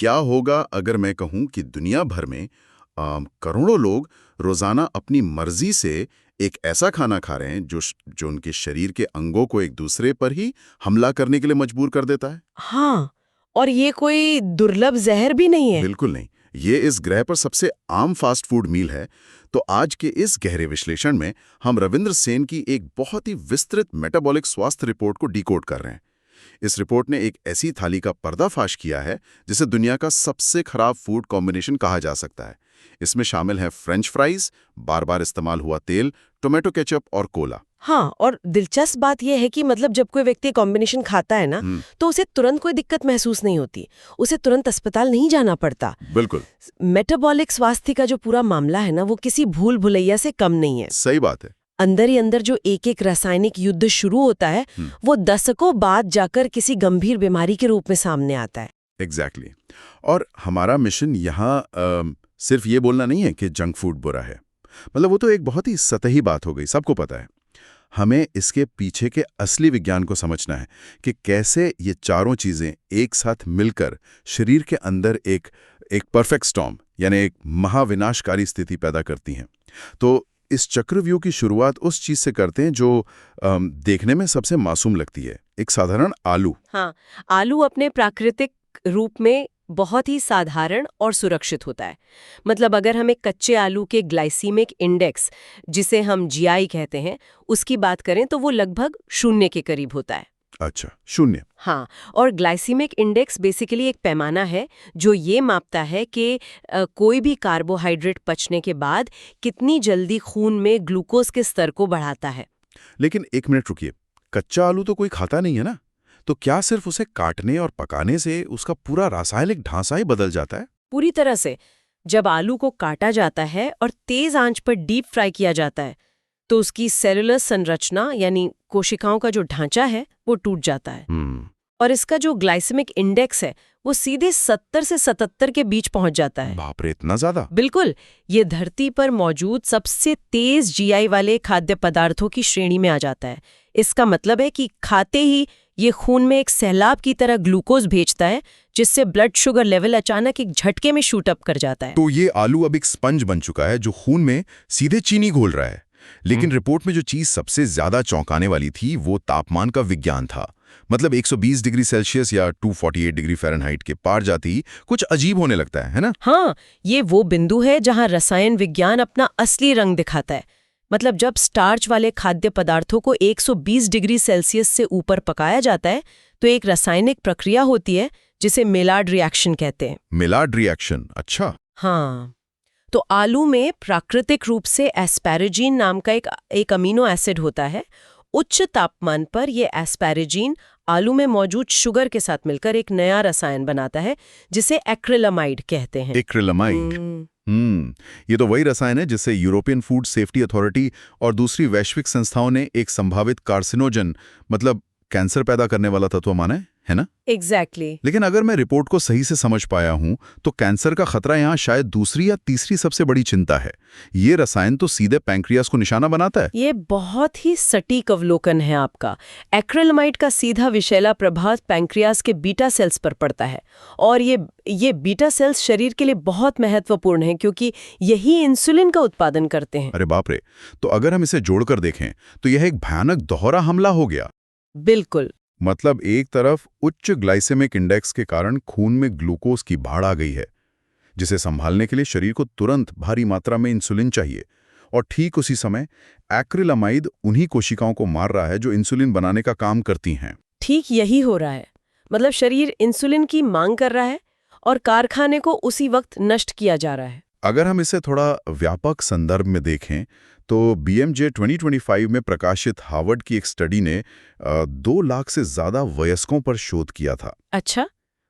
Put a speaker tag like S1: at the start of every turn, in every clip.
S1: क्या होगा अगर मैं कहूं कि दुनिया भर में करोड़ों लोग रोजाना अपनी मर्जी से एक ऐसा खाना खा रहे हैं जो उनके शरीर के अंगों को एक दूसरे पर ही हमला करने के लिए मजबूर कर देता है।
S2: हाँ, और ये कोई दुर्लभ जहर भी नहीं है।
S1: बिल्कुल नहीं, ये इस ग्रह पर सबसे आम फास्ट फूड मील है। तो आज के इस गहरे विश्लेषण में हम रविंद्र सेन की एक बहुत ही विस्तृत मेटाबॉलिक स्वास्थ्य रिपोर्ट को डिकोड कर रहे हैं। इस रिपोर्ट ने एक ऐसी थाली का पर्दाफाश किया है जिसे दुनिया का सबसे खराब फूड कॉम्बिनेशन कहा जा सकता है। इसमें शामिल है फ्रेंच फ्राइज, बार बार इस्तेमाल हुआ तेल, टोमेटो केचप और कोला।
S2: हाँ, और दिलचस्प बात यह है कि मतलब जब कोई व्यक्ति कॉम्बिनेशन खाता है ना, तो उसे तुरंत कोई दिक्कत महसूस नहीं होती, उसे तुरंत अस्पताल नहीं जाना पड़ता।
S1: बिल्कुल
S2: मेटाबॉलिक स्वास्थ्य का जो पूरा मामला है ना, वो किसी भूल भुलैया से कम नहीं है।
S1: सही बात है।
S2: अंदर ही अंदर जो एक एक रासायनिक युद्ध शुरू होता है, वो दशकों बाद जाकर किसी गंभीर बीमारी के रूप में सामने आता है।
S1: एग्जैक्टली और हमारा मिशन यहाँ सिर्फ ये बोलना नहीं है कि जंक फूड बुरा है। मतलब वो तो एक बहुत ही सतही बात हो गई, सबको पता है। हमें इसके पीछे के असली विज्ञान को समझना है कि कैसे ये चारों चीजें एक साथ मिलकर शरीर के अंदर एक परफेक्ट स्टॉर्म यानी एक महाविनाशकारी स्थिति पैदा करती हैं। तो इस चक्रव्यूह की शुरुआत उस चीज से करते हैं जो देखने में सबसे मासूम लगती है, एक साधारण आलू।
S2: हाँ, आलू अपने प्राकृतिक रूप में बहुत ही साधारण और सुरक्षित होता है। मतलब अगर हम एक कच्चे आलू के ग्लाइसीमिक इंडेक्स, जिसे हम जीआई कहते हैं, उसकी बात करें तो वो लगभग 0 के करीब होता है।
S1: अच्छा, 0।
S2: हाँ, और ग्लाइसीमिक इंडेक्स बेसिकली एक पैमाना है जो ये मापता है कि कोई भी कार्बोहाइड्रेट पचने के बाद कितनी जल्दी खून में ग्लूकोज के स्तर को बढ़ाता है।
S1: लेकिन एक मिनट रुकिए, कच्चा आलू तो कोई खाता नहीं है ना, तो क्या सिर्फ उसे काटने और पकाने से उसका पूरा रासायनिक ढांचा ही बदल जाता है?
S2: पूरी तरह से। जब आलू को काटा जाता है और तेज आंच पर डीप फ्राई किया जाता है, तो उसकी सेलुलर संरचना यानी कोशिकाओं का जो ढांचा है वो टूट जाता है। और इसका जो ग्लाइसेमिक इंडेक्स है वो सीधे 70 से 77 के बीच पहुंच जाता है।
S1: बाप रे, इतना ज्यादा?
S2: बिल्कुल, ये धरती पर मौजूद सबसे तेज जीआई वाले खाद्य पदार्थों की श्रेणी में आ जाता है। इसका मतलब है कि खाते ही ये खून में एक सैलाब की तरह ग्लूकोज भेजता है, जिससे ब्लड शुगर लेवल अचानक एक झटके में शूट अप कर जाता है।
S1: तो ये आलू अब एक स्पंज बन चुका है जो खून में सीधे चीनी घोल रहा है। लेकिन रिपोर्ट में जो चीज सबसे ज्यादा चौंकाने वाली थी वो तापमान का विज्ञान था। मतलब 120 डिग्री सेल्सियस या 248 डिग्री फ़ारेनहाइट के पार जाते ही कुछ अजीब होने लगता है ना?
S2: हाँ, ये वो बिंदु है जहां रसायन विज्ञान अपना असली रंग दिखाता है। मतलब जब स्टार्च वाले खाद्य पदार्थों को 120 डिग्री सेल्सियस से ऊपर पकाया जाता है, तो एक रासायनिक प्रक्रिया होती है जिसे मेलार्ड रिएक्शन कहते हैं।
S1: Maillard reaction? अच्छा।
S2: हाँ, तो आलू में प्राकृतिक रूप से एस्पैरेजीन नाम का एक अमीनो एसिड होता है। उच्च तापमान पर यह एस्पैरेजीन आलू में मौजूद शुगर के साथ मिलकर एक नया रसायन बनाता है जिसे एक्रिलामाइड कहते हैं।
S1: एक्रिलामाइड? ये तो वही रसायन है जिससे यूरोपियन फूड सेफ्टी अथॉरिटी और दूसरी वैश्विक संस्थाओं ने एक संभावित कार्सिनोजन मतलब कैंसर पैदा करने वाला तत्व माना है ना?
S2: एग्जैक्टली।
S1: लेकिन अगर मैं रिपोर्ट को सही से समझ पाया हूं तो कैंसर का खतरा यहाँ शायद दूसरी या तीसरी सबसे बड़ी चिंता है। ये रसायन तो सीधे पैंक्रियास को निशाना बनाता है।
S2: ये बहुत ही सटीक अवलोकन है आपका। एक्रिलामाइड का सीधा विषैला प्रभाव पैंक्रियास के बीटा सेल्स पर पड़ता है, और ये बीटा सेल्स शरीर के लिए बहुत महत्वपूर्ण है क्योंकि यही इंसुलिन का उत्पादन करते हैं।
S1: अरे बाप रे, तो अगर हम इसे जोड़कर देखें तो यह एक भयानक दोहरा हमला हो गया।
S2: बिल्कुल।
S1: मतलब एक तरफ उच्च ग्लाइसेमिक इंडेक्स के कारण खून में ग्लूकोज की बाढ़ आ गई है, जिसे संभालने के लिए शरीर को तुरंत भारी मात्रा में इंसुलिन चाहिए, और ठीक उसी समय एक्रिलामाइड उन्हीं कोशिकाओं को मार रहा है जो इंसुलिन बनाने का काम करती हैं।
S2: ठीक यही हो रहा है। मतलब शरीर इंसुलिन की मांग कर रहा है और कारखाने को उसी वक्त नष्ट किया जा रहा है।
S1: अगर हम इसे थोड़ा व्यापक संदर्भ में देखें तो BMJ 2025 में प्रकाशित हार्वर्ड की एक स्टडी ने 2 लाख से ज्यादा वयस्कों पर शोध किया था।
S2: अच्छा,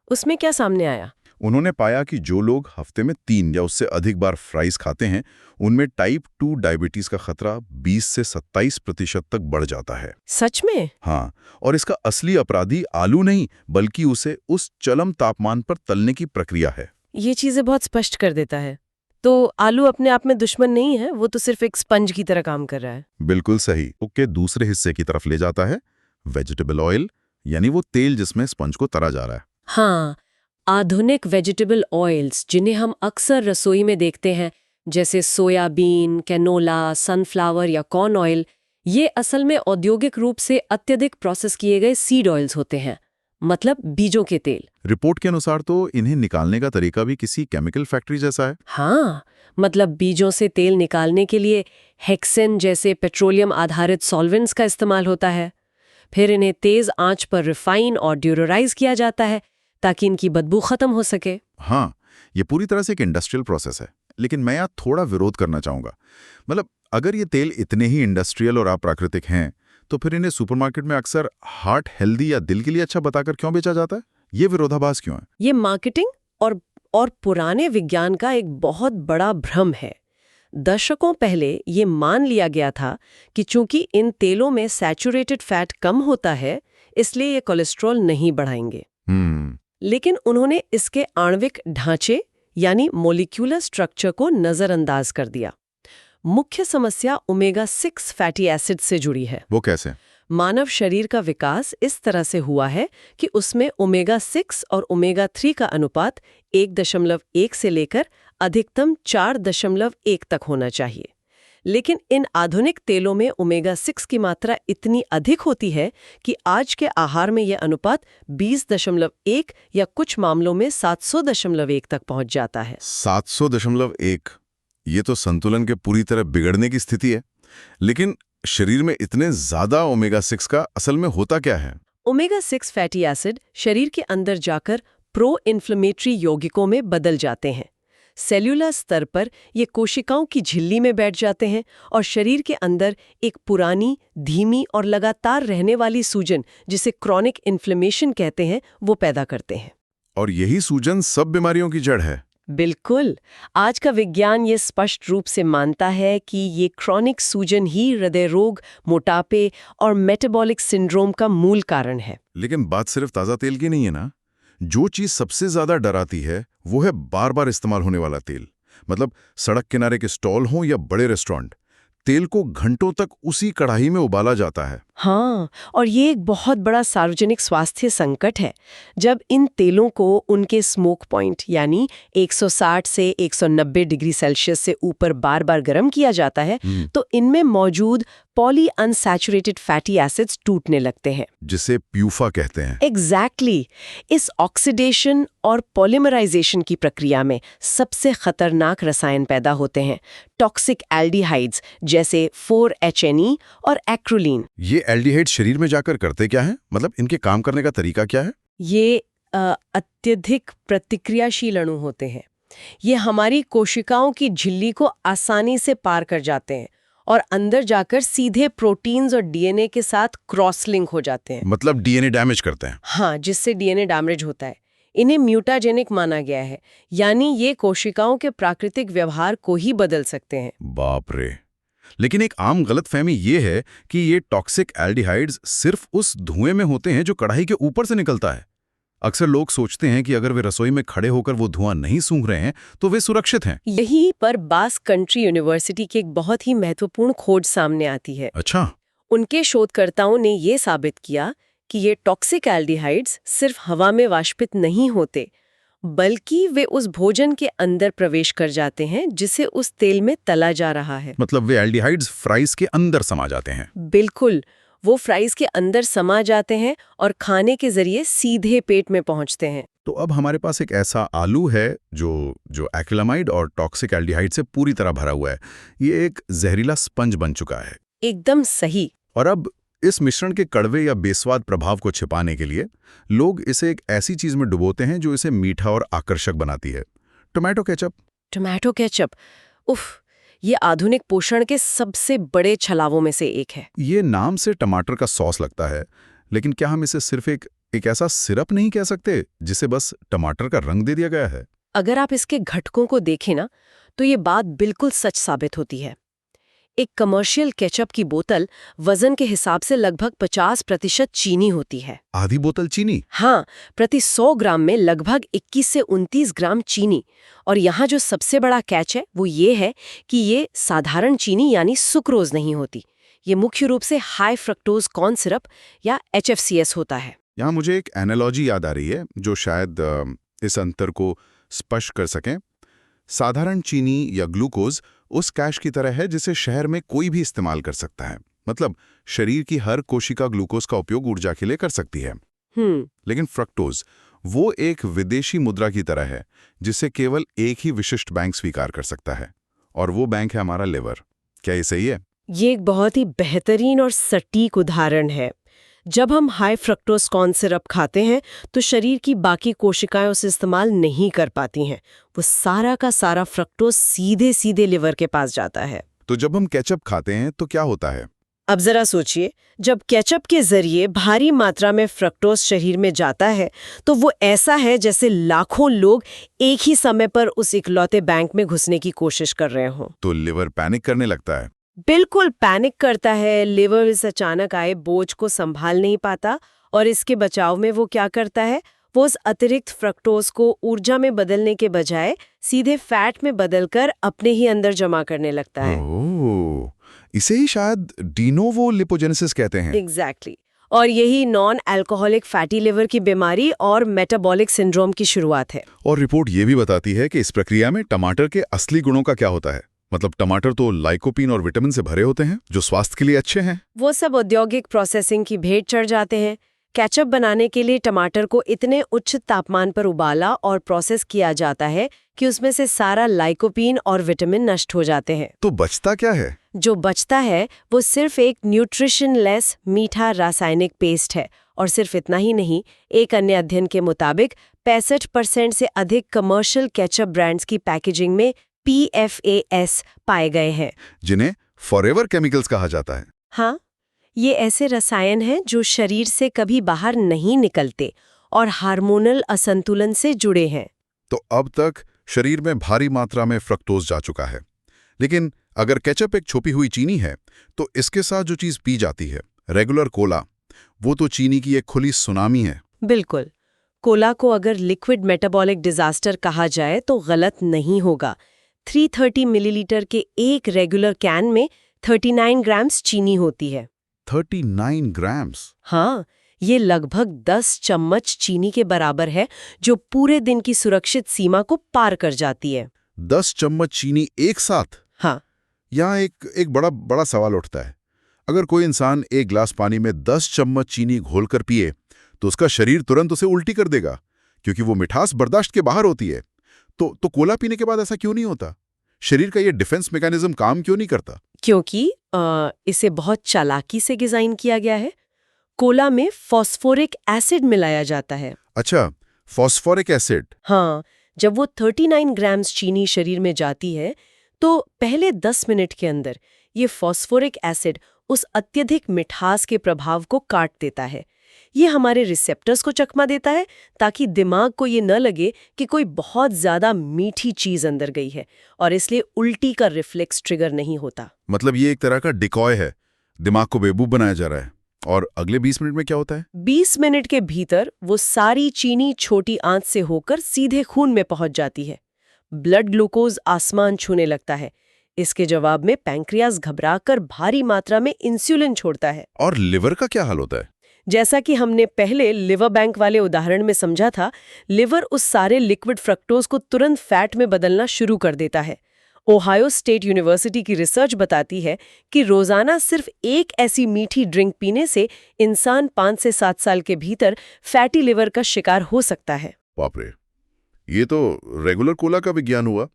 S2: उसमें क्या सामने आया?
S1: उन्होंने पाया कि जो लोग हफ्ते में 3 या उससे अधिक बार फ्राइज खाते हैं, उनमें टाइप 2 डायबिटीज का खतरा 20 से 27% तक बढ़ जाता है।
S2: सच में?
S1: हाँ, और इसका असली अपराधी आलू नहीं बल्कि उसे उस चरम तापमान पर तलने की प्रक्रिया है।
S2: ये चीजें बहुत स्पष्ट कर देता है। तो आलू अपने आप में दुश्मन नहीं है, वो तो सिर्फ एक स्पंज की तरह काम कर रहा है।
S1: बिल्कुल सही। के दूसरे हिस्से की तरफ ले जाता है वेजिटेबल ऑयल, यानी वो तेल जिसमें स्पंज को तरा जा रहा है।
S2: हाँ, आधुनिक वेजिटेबल ऑयल्स जिन्हें हम अक्सर रसोई में देखते हैं, जैसे सोयाबीन, कैनोला, सनफ्लावर या कॉर्न ऑयल, ये असल में औद्योगिक रूप से अत्यधिक प्रोसेस किए गए सीड ऑयल्स होते हैं, मतलब बीजों के तेल।
S1: रिपोर्ट के अनुसार तो इन्हें निकालने का तरीका भी किसी केमिकल फैक्ट्री जैसा है।
S2: हाँ, मतलब बीजों से तेल निकालने के लिए हेक्सेन जैसे पेट्रोलियम आधारित सॉल्वेंट्स का इस्तेमाल होता है। फिर इन्हें तेज आंच पर रिफाइन और ड्यूरोराइज किया जाता है ताकि इनकी बदबू खत्म हो सके।
S1: हाँ, ये पूरी तरह से एक इंडस्ट्रियल प्रोसेस है। लेकिन मैं यहाँ थोड़ा विरोध करना चाहूँगा। मतलब अगर ये तेल इतने ही इंडस्ट्रियल और अप्राकृतिक हैं, तो फिर इन्हें सुपरमार्केट में अक्सर हार्ट हेल्दी या दिल के लिए अच्छा बताकर क्यों बेचा जाता है? ये विरोधाभास क्यों है?
S2: ये मार्केटिंग और पुराने विज्ञान का एक बहुत बड़ा भ्रम है। दशकों पहले ये मान लिया गया था कि चूंकि इन तेलों में सैचुरेटेड फैट कम होता है, इसलिए ये कोलेस्ट्रॉल नहीं बढ़ाएंगे। लेकिन उन्होंने इसके आणविक ढांचे यानी मोलिक्यूलर स्ट्रक्चर को नजरअंदाज कर दिया। मुख्य समस्या ओमेगा 6 फैटी एसिड से जुड़ी है।
S1: वो कैसे?
S2: मानव शरीर का विकास इस तरह से हुआ है कि उसमें ओमेगा 6 और ओमेगा 3 का अनुपात 1.1 से लेकर अधिकतम 4.1 तक होना चाहिए। लेकिन इन आधुनिक तेलों में ओमेगा 6 की मात्रा इतनी अधिक होती है कि आज के आहार में यह अनुपात 20.1 या कुछ मामलों में 700.1 तक पहुंच जाता है।
S1: 700.1, ये तो संतुलन के पूरी तरह बिगड़ने की स्थिति है। लेकिन शरीर में इतने ज्यादा ओमेगा 6 का असल में होता क्या है?
S2: ओमेगा 6 फैटी एसिड शरीर के अंदर जाकर प्रो इन्फ्लेमेटरी यौगिकों में बदल जाते हैं। सेल्यूलर स्तर पर ये कोशिकाओं की झिल्ली में बैठ जाते हैं और शरीर के अंदर एक पुरानी, धीमी और लगातार रहने वाली सूजन, जिसे क्रॉनिक इन्फ्लेमेशन कहते हैं, वो पैदा करते हैं।
S1: और यही सूजन सब बीमारियों की जड़ है।
S2: बिल्कुल। आज का विज्ञान ये स्पष्ट रूप से मानता है कि ये क्रॉनिक सूजन ही हृदय रोग, मोटापे और मेटाबॉलिक सिंड्रोम का मूल कारण है।
S1: लेकिन बात सिर्फ ताज़ा तेल की नहीं है ना। जो चीज़ सबसे ज़्यादा डराती है वो है बार बार इस्तेमाल होने वाला तेल। मतलब सड़क किनारे के स्टॉल हों या बड़े रेस्टोरेंट, तेल को घंटों तक उसी कढ़ाई में उबाला जाता है।
S2: हाँ, और ये एक बहुत बड़ा सार्वजनिक स्वास्थ्य संकट है। जब इन तेलों को उनके स्मोक पॉइंट यानी 160 से 190 डिग्री सेल्सियस से ऊपर बार बार गर्म किया जाता है, तो इनमें मौजूद पॉली अनसैचुरेटेड फैटी एसिड्स टूटने लगते हैं,
S1: जिसे प्यूफा कहते हैं।
S2: एग्जैक्टली। इस ऑक्सीडेशन और पॉलीमराइजेशन की प्रक्रिया में सबसे खतरनाक रसायन पैदा होते हैं, टॉक्सिक एल्डिहाइड्स जैसे 4-HNE और एक्रोलीन।
S1: ये एल्डिहाइड शरीर में जाकर करते क्या है? मतलब इनके काम करने का तरीका क्या है?
S2: ये अत्यधिक प्रतिक्रियाशील अणु होते हैं। ये हमारी कोशिकाओं की झिल्ली को आसानी से पार कर जाते हैं और अंदर जाकर सीधे प्रोटीन्स और डीएनए के साथ क्रॉस लिंक हो जाते हैं।
S1: मतलब डीएनए डैमेज करते हैं?
S2: हाँ, जिससे डीएनए डैमेज होता है। इन्हें म्यूटाजेनिक माना गया है, यानी ये कोशिकाओं के प्राकृतिक व्यवहार को ही बदल सकते हैं।
S1: बाप रे। लेकिन एक आम गलतफहमी ये है कि ये टॉक्सिक एल्डिहाइड्स सिर्फ उस धुएं में होते हैं जो कढ़ाई के ऊपर से निकलता है। अक्सर लोग सोचते हैं कि अगर वे रसोई में खड़े होकर वो धुआं नहीं सूंघ रहे हैं तो वे सुरक्षित हैं।
S2: यहीं पर बास्क कंट्री यूनिवर्सिटी की एक बहुत ही महत्वपूर्ण खोज सामने आती है।
S1: अच्छा।
S2: उनके शोधकर्ताओं ने ये साबित किया कि ये टॉक्सिक एल्डिहाइड्स सिर्फ हवा में वाष्पित नहीं होते, बल्कि वे उस भोजन के अंदर प्रवेश कर जाते हैं जिसे उस तेल में तला जा रहा है।
S1: मतलब वे एल्डिहाइड्स फ्राइज के अंदर समा जाते हैं?
S2: बिल्कुल, वो फ्राइज के अंदर समा जाते हैं और खाने के जरिए सीधे पेट में पहुंचते हैं।
S1: तो अब हमारे पास एक ऐसा आलू है जो एक्रिलामाइड और टॉक्सिक एल्डिहाइड से पूरी तरह भरा हुआ है। ये एक जहरीला स्पंज बन चुका है।
S2: एकदम सही।
S1: और अब इस मिश्रण के कड़वे या बेस्वाद प्रभाव को छिपाने के लिए लोग इसे एक ऐसी चीज में डुबोते हैं जो इसे मीठा और आकर्षक बनाती है। Tomato ketchup.
S2: टोमेटो केचप, उफ, ये आधुनिक पोषण के सबसे बड़े छलावों में से एक है।
S1: ये नाम से टमाटर का सॉस लगता है, लेकिन क्या हम इसे सिर्फ एक ऐसा सिरप नहीं कह सकते जिसे बस टमाटर का रंग दे दिया गया है?
S2: अगर आप इसके घटकों को देखें ना, तो ये बात बिल्कुल सच साबित होती है। एक कमर्शियल केचप की बोतल वजन के हिसाब से लगभग 50% चीनी होती है।
S1: आधी बोतल चीनी?
S2: हाँ, प्रति 100 ग्राम में लगभग 21 से 29 ग्राम चीनी। और यहाँ जो सबसे बड़ा कैच है वो ये है कि ये साधारण चीनी यानी सुक्रोज नहीं होती। ये मुख्य रूप से हाई फ्रक्टोज कॉर्न सिरप या HFCS होता है।
S1: यहाँ मुझे एक एनालॉजी याद आ रही है जो शायद इस अंतर को स्पष्ट कर सकें। साधारण चीनी या ग्लूकोज उस कैश की तरह है जिसे शहर में कोई भी इस्तेमाल कर सकता है। मतलब शरीर की हर कोशिका ग्लूकोज का उपयोग ऊर्जा के लिए कर सकती है। लेकिन फ्रक्टोज वो एक विदेशी मुद्रा की तरह है जिसे केवल एक ही विशिष्ट बैंक स्वीकार कर सकता है, और वो बैंक है हमारा लिवर। क्या ये सही है?
S2: ये एक बहुत ही बेहतरीन और सटीक उदाहरण है। जब हम हाई फ्रक्टोज कॉर्न सिरप खाते हैं तो शरीर की बाकी कोशिकाएं उसे इस्तेमाल नहीं कर पाती हैं। वो सारा का सारा फ्रक्टोज सीधे सीधे लिवर के पास जाता है।
S1: तो जब हम केचप खाते हैं तो क्या होता है?
S2: अब जरा सोचिए, जब केचप के जरिए भारी मात्रा में फ्रक्टोज शरीर में जाता है तो वो ऐसा है जैसे लाखों लोग एक ही समय पर उस इकलौते बैंक में घुसने की कोशिश कर रहे हों।
S1: तो लिवर पैनिक करने लगता है।
S2: बिल्कुल पैनिक करता है। लिवर इस अचानक आए बोझ को संभाल नहीं पाता और इसके बचाव में वो क्या करता है, वो उस अतिरिक्त फ्रक्टोज को ऊर्जा में बदलने के बजाय सीधे फैट में बदलकर अपने ही अंदर जमा करने लगता है।
S1: ओह, इसे ही शायद डीनोवो लिपोजेनेसिस कहते हैं।
S2: एग्जैक्टली। और यही नॉन अल्कोहलिक फैटी लिवर की बीमारी और मेटाबॉलिक सिंड्रोम की शुरुआत है।
S1: और रिपोर्ट ये भी बताती है कि इस प्रक्रिया में टमाटर के असली गुणों का क्या होता है। मतलब टमाटर तो लाइकोपीन और विटामिन से भरे होते हैं जो स्वास्थ्य के लिए अच्छे हैं।
S2: वो सब औद्योगिक प्रोसेसिंग की भेंट चढ़ जाते हैं। केचप बनाने के लिए टमाटर को इतने उच्च तापमान पर उबाला और प्रोसेस किया जाता है कि उसमें से सारा लाइकोपीन और विटामिन नष्ट हो जाते हैं।
S1: तो बचता क्या है?
S2: जो बचता है वो सिर्फ एक न्यूट्रिशनलेस मीठा रासायनिक पेस्ट है। और सिर्फ इतना ही नहीं, एक अन्य अध्ययन के मुताबिक 65% से अधिक कमर्शियल केचप ब्रांड्स की पैकेजिंग में PFAS पाए गए हैं,
S1: जिन्हें फॉरएवर केमिकल्स कहा जाता है।
S2: हाँ, ये ऐसे रसायन हैं जो शरीर से कभी बाहर नहीं निकलते और हार्मोनल असंतुलन से जुड़े हैं।
S1: तो अब तक शरीर में भारी मात्रा में फ्रक्टोज जा चुका है। लेकिन अगर केचप एक छुपी हुई चीनी है तो इसके साथ जो चीज पी जाती है, रेगुलर कोला, वो तो चीनी की एक खुली सुनामी है।
S2: बिल्कुल। कोला को अगर लिक्विड मेटाबॉलिक डिजास्टर कहा जाए तो गलत नहीं होगा। 330 मिलीलीटर के एक रेगुलर कैन में 39 ग्राम्स चीनी होती है।
S1: 39 ग्राम्स?
S2: हाँ, ये लगभग 10 चम्मच चीनी के बराबर है जो पूरे दिन की सुरक्षित सीमा को पार कर जाती है।
S1: 10 चम्मच चीनी एक साथ?
S2: हाँ।
S1: यहाँ एक बड़ा सवाल उठता है। अगर कोई इंसान एक गिलास पानी में 10 चम्मच चीनी घोलकर पिए तो उसका शरीर तुरंत उसे उल्टी कर देगा, क्योंकि वो मिठास बर्दाश्त के बाहर होती है। तो कोला पीने के बाद ऐसा क्यों नहीं होता? शरीर का ये डिफेंस मैकेनिज्म काम क्यों नहीं करता?
S2: क्योंकि इसे बहुत चालाकी से डिजाइन किया गया है। कोला में फॉस्फोरिक एसिड मिलाया जाता है।
S1: अच्छा, फॉस्फोरिक एसिड?
S2: हाँ, जब वो 39 ग्राम्स चीनी शरीर में जाती है तो पहले 10 मिनट के अंदर ये फॉस्फोरिक एसिड उस अत्यधिक मिठास के प्रभाव को काट देता है। ये हमारे रिसेप्टर्स को चकमा देता है ताकि दिमाग को ये न लगे कि कोई बहुत ज्यादा मीठी चीज अंदर गई है, और इसलिए उल्टी का रिफ्लेक्स ट्रिगर नहीं होता।
S1: मतलब ये एक तरह का डिकॉय है, दिमाग को बेवकूफ बनाया जा रहा है। और अगले 20 मिनट में क्या होता है?
S2: 20 मिनट के भीतर वो सारी चीनी छोटी आंच से होकर सीधे खून में पहुंच जाती है। ब्लड ग्लूकोज आसमान छूने लगता है। इसके जवाब में पैंक्रियाज घबराकर भारी मात्रा में इंसुलिन छोड़ता है।
S1: और लिवर का क्या हाल होता है?
S2: जैसा कि हमने पहले लिवर बैंक वाले उदाहरण में समझा था, लिवर उस सारे लिक्विड फ्रक्टोज को तुरंत फैट में बदलना शुरू कर देता है। ओहायो स्टेट यूनिवर्सिटी की रिसर्च बताती है कि रोजाना सिर्फ एक ऐसी मीठी ड्रिंक पीने से इंसान 5 से 7 साल के भीतर फैटी लिवर का शिकार हो सकता है।
S1: बाप रे, ये तो रेगुलर कोला का विज्ञान हुआ।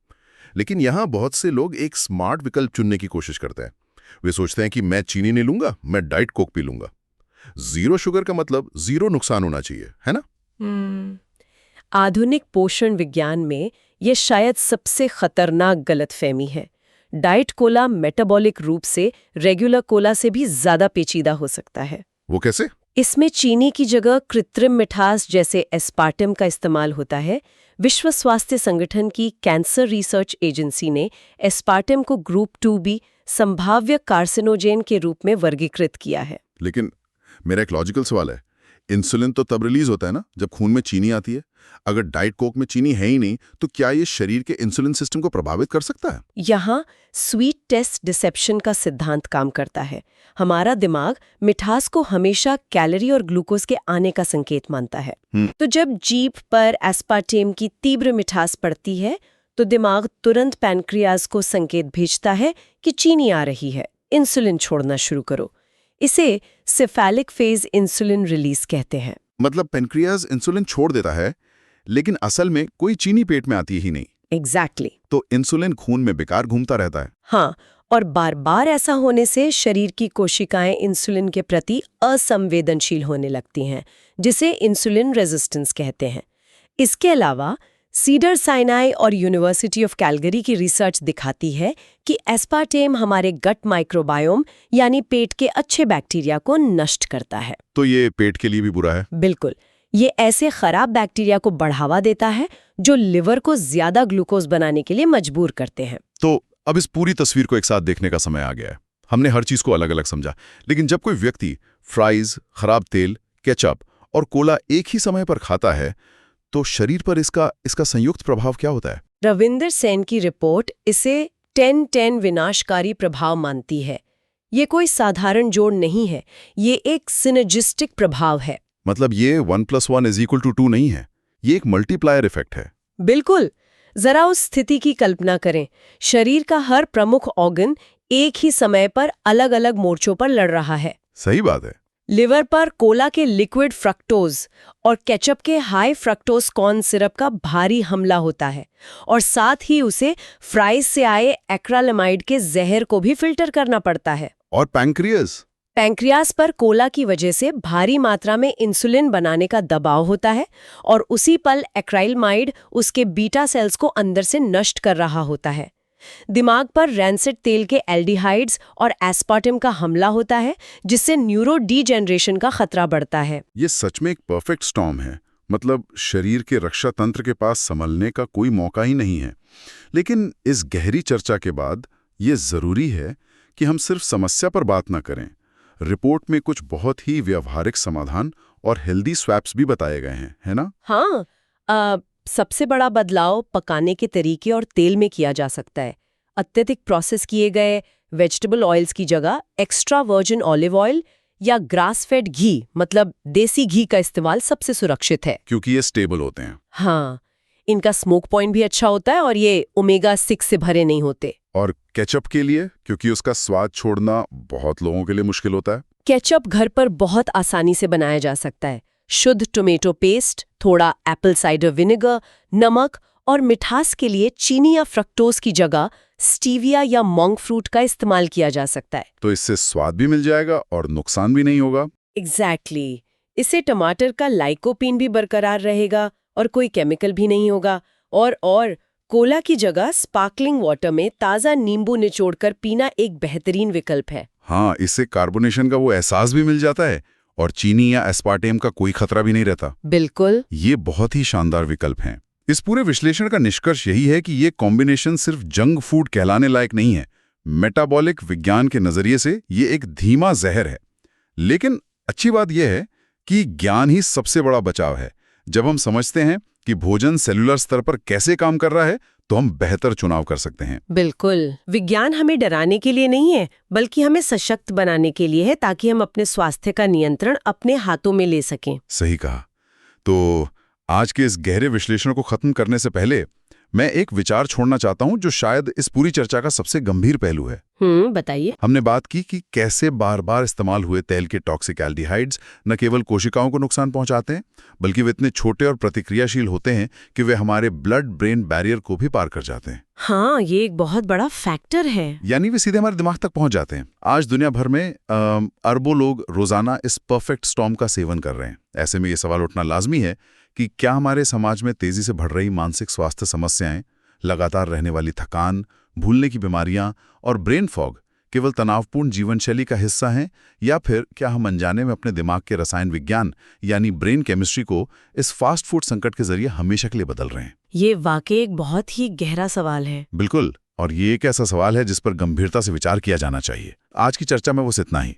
S1: लेकिन यहाँ बहुत से लोग एक स्मार्ट विकल्प चुनने की कोशिश करते हैं। वे सोचते हैं कि मैं चीनी नहीं लूंगा, मैं डाइट कोक पी लूंगा। जीरो शुगर का मतलब जीरो नुकसान होना चाहिए, है ना?
S2: आधुनिक पोषण विज्ञान में यह शायद सबसे खतरनाक गलतफहमी है। डाइट कोला मेटाबॉलिक रूप से रेगुलर कोला से भी ज्यादा पेचीदा हो सकता है।
S1: वो कैसे?
S2: इसमें चीनी की जगह कृत्रिम मिठास जैसे एस्पार्टम का इस्तेमाल होता है। विश्व स्वास्थ्य संगठन की कैंसर रिसर्च एजेंसी ने एस्पार्टम को ग्रुप 2B संभाव्य कार्सिनोजेन के रूप में वर्गीकृत किया है।
S1: लेकिन मेरा एक लॉजिकल सवाल है, इंसुलिन तो तब रिलीज होता है ना जब खून में चीनी आती है। अगर डाइट कोक में चीनी है ही नहीं तो क्या ये शरीर के इंसुलिन सिस्टम को प्रभावित कर सकता है?
S2: यहाँ स्वीट टेस्ट डिसेप्शन का सिद्धांत काम करता है। हमारा दिमाग मिठास को हमेशा कैलोरी और ग्लूकोज के आने का संकेत मानता है। तो जब जीभ पर एस्पार्टेम की तीव्र मिठास पड़ती है तो दिमाग तुरंत पैनक्रियाज को संकेत भेजता है कि चीनी आ रही है, इंसुलिन छोड़ना शुरू करो। इसे सेफेलिक फेज इंसुलिन रिलीज कहते हैं।
S1: मतलब पेनक्रियाज इंसुलिन छोड़ देता है लेकिन असल में कोई चीनी पेट में आती ही नहीं।
S2: एग्जैक्टली।
S1: तो इंसुलिन खून में बेकार घूमता रहता है।
S2: हाँ, और बार बार ऐसा होने से शरीर की कोशिकाएं इंसुलिन के प्रति असंवेदनशील होने लगती हैं, जिसे इंसुलिन रेजिस्टेंस कहते हैं। इसके अलावा सीडर साइनाई और यूनिवर्सिटी ऑफ कैलगरी की रिसर्च दिखाती है कि एस्पार्टेम हमारे गट माइक्रोबायोम यानी पेट के अच्छे बैक्टीरिया को नष्ट करता है।
S1: तो ये पेट के लिए भी बुरा है?
S2: बिल्कुल। ये ऐसे खराब बैक्टीरिया को बढ़ावा देता है जो लिवर को ज्यादा ग्लूकोज बनाने के लिए मजबूर करते हैं।
S1: तो अब इस पूरी तस्वीर को एक साथ देखने का समय आ गया है। हमने हर चीज को अलग अलग समझा, लेकिन जब कोई व्यक्ति फ्राइज, खराब तेल, केचप और कोला एक ही समय पर खाता है तो शरीर पर इसका संयुक्त प्रभाव क्या होता है?
S2: रविंदर सेन की रिपोर्ट इसे 10-10 विनाशकारी प्रभाव मानती है। ये कोई साधारण जोड़ नहीं है, ये एक सिनर्जिस्टिक प्रभाव है।
S1: मतलब ये 1+1=2 नहीं है, ये एक मल्टीप्लायर इफेक्ट है।
S2: बिल्कुल। जरा उस स्थिति की कल्पना करें। शरीर का हर प्रमुख ऑर्गन एक ही समय पर अलग अलग मोर्चों पर लड़ रहा है।
S1: सही बात है।
S2: लिवर पर कोला के लिक्विड फ्रक्टोज और केचप के हाई फ्रक्टोज कॉर्न सिरप का भारी हमला होता है, और साथ ही उसे फ्राइज से आए एक्रालेमाइड के जहर को भी फिल्टर करना पड़ता है।
S1: और पैंक्रियाज
S2: पर कोला की वजह से भारी मात्रा में इंसुलिन बनाने का दबाव होता है, और उसी पल एक्राइलमाइड उसके बीटा सेल्स को अंदर से नष्ट कर रहा होता है। दिमाग पर रैंसिड तेल के एल्डिहाइड्स और एस्पार्टेम का हमला होता है, जिससे न्यूरो डीजेनरेशन का खतरा बढ़ता है।
S1: ये सच में एक परफेक्ट स्टॉर्म है। मतलब शरीर के रक्षा तंत्र के पास संभलने का कोई मौका ही नहीं है। लेकिन इस गहरी चर्चा के बाद ये जरूरी है कि हम सिर्फ समस्या पर बात न करें। रिपोर्ट में कुछ बहुत ही व्यावहारिक समाधान और हेल्दी स्वैप्स भी बताए गए हैं, है ना?
S2: हाँ, सबसे बड़ा बदलाव पकाने के तरीके और तेल में किया जा सकता है। अत्यधिक प्रोसेस किए गए वेजिटेबल ऑयल्स की जगह एक्स्ट्रा वर्जिन ऑलिव ऑयल या ग्रास फेड घी, मतलब देसी घी का इस्तेमाल सबसे सुरक्षित है,
S1: क्योंकि ये स्टेबल होते हैं।
S2: हाँ, इनका स्मोक पॉइंट भी अच्छा होता है और ये ओमेगा 6 से भरे नहीं होते।
S1: और केचप के लिए, क्योंकि उसका स्वाद छोड़ना बहुत लोगों के लिए मुश्किल होता है।
S2: केचप घर पर बहुत आसानी से बनाया जा सकता है। शुद्ध टोमेटो पेस्ट, थोड़ा एप्पल साइडर विनेगर, नमक और मिठास के लिए चीनी या फ्रक्टोज की जगह स्टीविया या मोंग फ्रूट का इस्तेमाल किया जा सकता है। तो
S1: इससे स्वाद भी मिल जाएगा और नुकसान भी नहीं होगा।
S2: एग्जैक्टली। इससे टमाटर का लाइकोपीन भी बरकरार रहेगा और कोई केमिकल भी नहीं होगा। और कोला की जगह स्पार्कलिंग वाटर में ताज़ा नींबू निचोड़कर पीना एक बेहतरीन विकल्प है।
S1: हाँ, इससे कार्बोनेशन का वो एहसास भी मिल जाता है और चीनी या एस्पार्टेम का कोई खतरा भी नहीं रहता।
S2: बिल्कुल।
S1: ये बहुत ही शानदार विकल्प हैं। इस पूरे विश्लेषण का निष्कर्ष यही है कि ये कॉम्बिनेशन सिर्फ जंक फूड कहलाने लायक नहीं है। मेटाबॉलिक विज्ञान के नजरिए से ये एक धीमा जहर है। लेकिन अच्छी बात यह है कि ज्ञान ही सबसे बड़ा बचाव है। जब हम समझते हैं कि भोजन सेलुलर स्तर पर कैसे काम कर रहा है तो हम बेहतर चुनाव कर सकते हैं।
S2: बिल्कुल। विज्ञान हमें डराने के लिए नहीं है, बल्कि हमें सशक्त बनाने के लिए है, ताकि हम अपने स्वास्थ्य का नियंत्रण अपने हाथों में ले सकें।
S1: सही कहा। तो आज के इस गहरे विश्लेषण को खत्म करने से पहले मैं एक विचार छोड़ना चाहता हूं जो शायद इस पूरी चर्चा का सबसे गंभीर पहलू है।
S2: बताइए।
S1: हमने बात की कि कैसे बार बार इस्तेमाल हुए तेल के टॉक्सिक एल्डिहाइड्स न केवल कोशिकाओं को नुकसान पहुंचाते हैं, बल्कि वे इतने छोटे और प्रतिक्रियाशील होते हैं कि वे हमारे ब्लड ब्रेन बैरियर को भी पार कर जाते हैं।
S2: हाँ, ये एक बहुत बड़ा फैक्टर है।
S1: यानी वे सीधे हमारे दिमाग तक पहुंच जाते हैं। आज दुनिया भर में अरबों लोग रोजाना इस परफेक्ट स्टॉर्म का सेवन कर रहे हैं। ऐसे में ये सवाल उठना लाजमी है कि क्या हमारे समाज में तेजी से बढ़ रही मानसिक स्वास्थ्य समस्याएं, लगातार रहने वाली थकान, भूलने की बीमारियां और ब्रेन फॉग केवल तनावपूर्ण जीवन शैली का हिस्सा हैं, या फिर क्या हम अनजाने में अपने दिमाग के रसायन विज्ञान यानी ब्रेन केमिस्ट्री को इस फास्ट फूड संकट के जरिए हमेशा के लिए बदल रहे हैं?
S2: ये वाकई एक बहुत ही गहरा सवाल है।
S1: बिल्कुल, और ये एक ऐसा सवाल है जिस पर गंभीरता से विचार किया जाना चाहिए। आज की चर्चा में बस इतना ही।